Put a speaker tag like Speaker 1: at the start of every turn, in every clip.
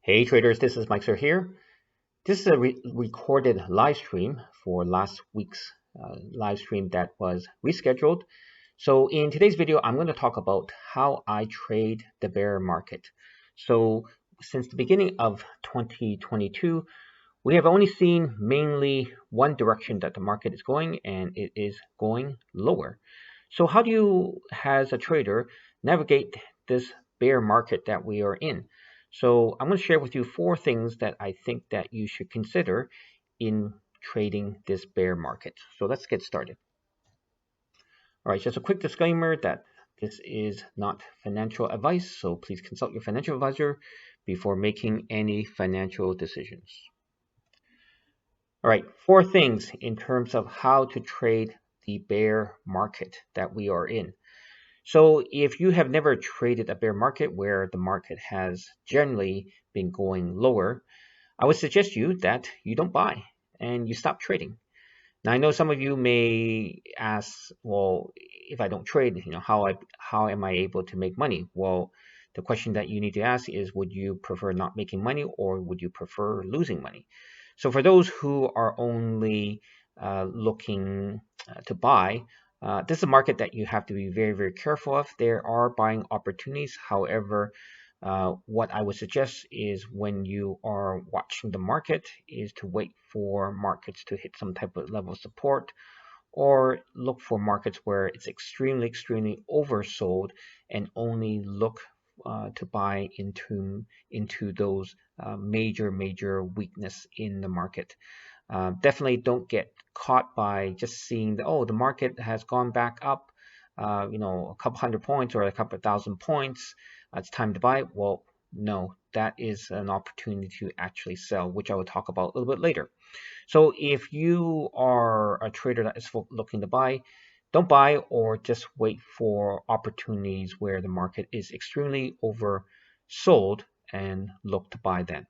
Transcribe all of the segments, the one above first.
Speaker 1: Hey traders, this is Mike Sir here. This is a recorded live stream for last week's live stream that was rescheduled. So in today's video, I'm going to talk about how I trade the bear market. So since the beginning of 2022, we have only seen mainly one direction that the market is going, and it is going lower. So how do you, as a trader, navigate this bear market that we are in? So I'm going to share with you four things that I think that you should consider in trading this bear market. So let's get started. All right, just a quick disclaimer that this is not financial advice, so please consult your financial advisor before making any financial decisions. All right, four things in terms of how to trade the bear market that we are in. So if you have never traded a bear market where the market has generally been going lower, I would suggest you that you don't buy and you stop trading. Now I know some of you may ask, well, if I don't trade, how am I able to make money? Well, the question that you need to ask is, would you prefer not making money or would you prefer losing money? So for those who are only looking to buy, this is a market that you have to be very, very careful of. There are buying opportunities. However, what I would suggest is when you are watching the market is to wait for markets to hit some type of level of support or look for markets where it's extremely, extremely oversold and only look to buy into those major weakness in the market. Definitely don't get caught by just seeing the market has gone back up, a couple hundred points or a couple thousand points. It's time to buy. Well, no, that is an opportunity to actually sell, which I will talk about a little bit later. So if you are a trader that is looking to buy, don't buy or just wait for opportunities where the market is extremely oversold and look to buy then.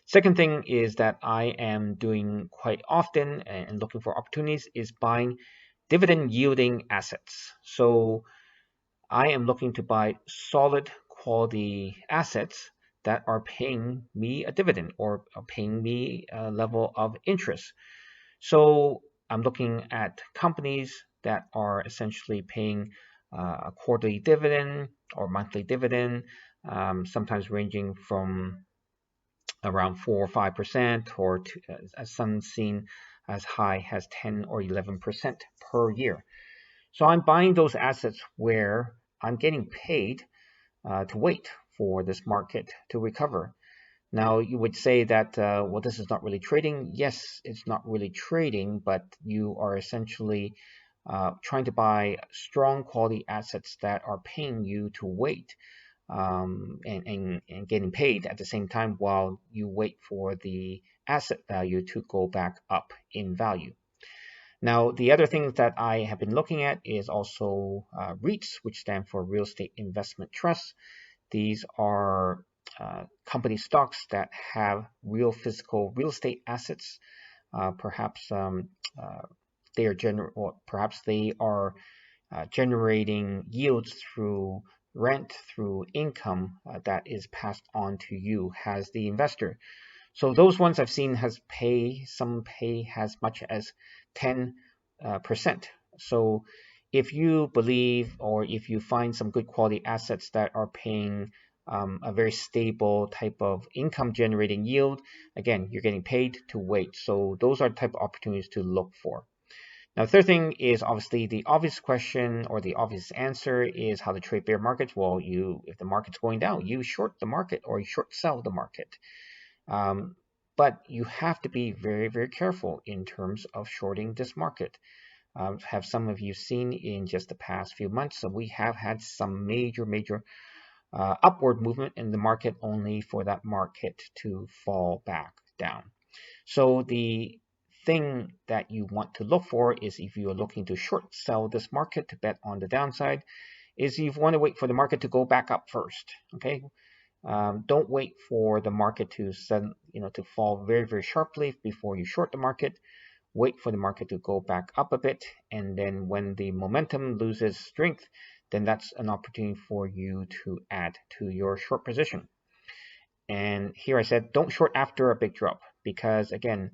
Speaker 1: Second thing is that I am doing quite often and looking for opportunities is buying dividend yielding assets. So I am looking to buy solid quality assets that are paying me a dividend or are paying me a level of interest. So I'm looking at companies that are essentially paying a quarterly dividend or monthly dividend, sometimes ranging from around 4 or 5%, or as some seen as high as 10 or 11% per year. So I'm buying those assets where I'm getting paid to wait for this market to recover. Now you would say that, well, this is not really trading. Yes, it's not really trading, but you are essentially trying to buy strong quality assets that are paying you to wait and getting paid at the same time while you wait for the asset value to go back up in value. Now, the other things that I have been looking at is also REITs, which stand for Real Estate Investment Trusts. These are company stocks that have real physical real estate assets. Perhaps they are generating yields through rent, through income that is passed on to you as the investor. So those ones I've seen some pay as much as 10%. So if you believe or if you find some good quality assets that are paying a very stable type of income generating yield, again, you're getting paid to wait. So those are the type of opportunities to look for. Now, the third thing is obviously the obvious question or the obvious answer is how to trade bear markets. Well, if the market's going down, you short the market or you short sell the market. But you have to be very, very careful in terms of shorting this market. Have some of you seen in just the past few months? So we have had some major upward movement in the market only for that market to fall back down. So the thing that you want to look for is if you are looking to short sell this market to bet on the downside, is you want to wait for the market to go back up first. Okay, don't wait for the market to fall very, very sharply before you short the market. Wait for the market to go back up a bit, and then when the momentum loses strength, then that's an opportunity for you to add to your short position. And here I said, don't short after a big drop, because again,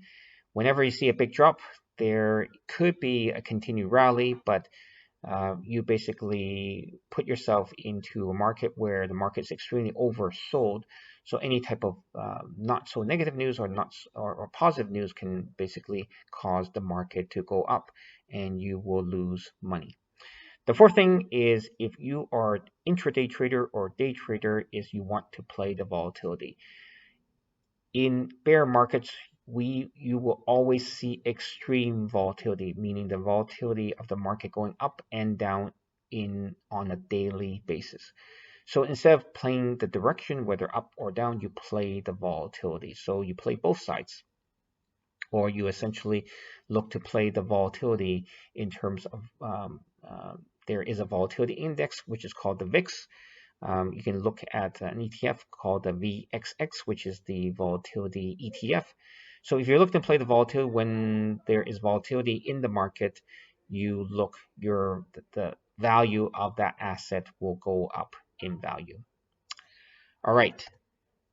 Speaker 1: whenever you see a big drop, there could be a continued rally, but you basically put yourself into a market where the market is extremely oversold. So any type of not so negative news or positive news can basically cause the market to go up, and you will lose money. The fourth thing is, if you are intraday trader or day trader, is you want to play the volatility. In bear markets, you will always see extreme volatility, meaning the volatility of the market going up and down on a daily basis. So instead of playing the direction, whether up or down, you play the volatility. So you play both sides, or you essentially look to play the volatility in terms of there is a volatility index, which is called the VIX. You can look at an ETF called the VXX, which is the volatility ETF. So if you're looking to play the volatility, when there is volatility in the market, you look the value of that asset will go up in value. All right.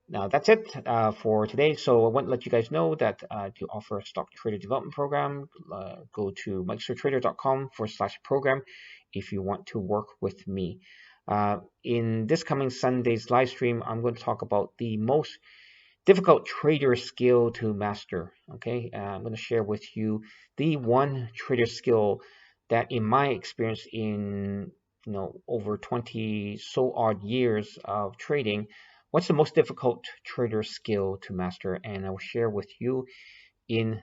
Speaker 1: Now that's it for today. So I want to let you guys know that to offer a stock trader development program, go to mikestertrader.com/program if you want to work with me. In this coming Sunday's live stream, I'm going to talk about the most difficult trader skill to master. Okay, I'm going to share with you the one trader skill that, in my experience, in over 20 so odd years of trading, what's the most difficult trader skill to master, and I will share with you in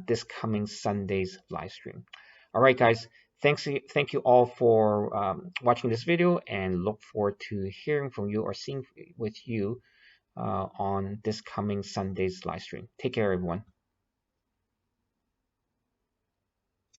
Speaker 1: this coming Sunday's live stream. All right, guys. Thank you all for watching this video, and look forward to hearing from you or seeing with you on this coming Sunday's live stream. Take care, everyone.